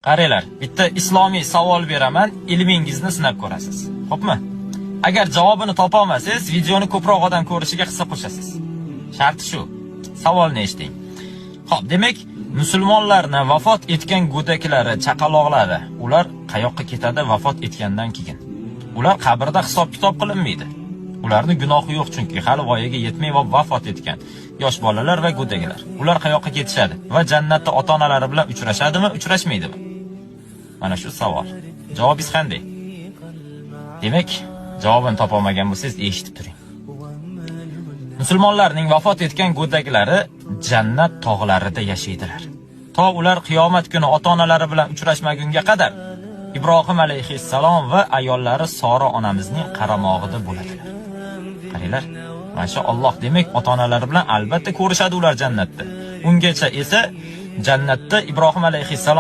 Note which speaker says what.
Speaker 1: Qaranglar, bitta islomiy savol beraman, ilmingizni sinab ko'rasiz. Xo'pmi? Agar javobini topa olmasangiz, videoni ko'proq odam ko'rishiga hissa qo'shasiz. Sharti shu. Savolni eshiting. Xo'p, demak, musulmonlarning vafot etgan go'daklari, chaqaloqlari, ular qayoqqa ketadi vafot etgandan keyin? Ular qabrda hisob-kitob qilinmaydi. Ularning gunohi yo'q, chunki hali voyaga yetmay vafot etgan yosh bolalar va go'daklar. Ular qayoqqa ketishadi va jannatda ota-onalari bilan uchrashadimi, uchrashmaydimi? Mana shu savol. Javobingiz qanday? Demak, javobini topa olmagan bo'lsangiz, eshitib turing. Musulmonlarning vafot etgan go'daklari jannat tog'larida yashaydilar. To ular qiyomat kuni ota-onalari bilan uchrashmagunga qadar Ibrohim alayhissalom va ayollari Sora onamizning qaramog'ida bo'ladilar. Qaranglar, mashalloh, demak ota-onalari bilan albatta ko'rishadi ular jannatda. Ungacha esa jannatda Ibrohim alayhissalom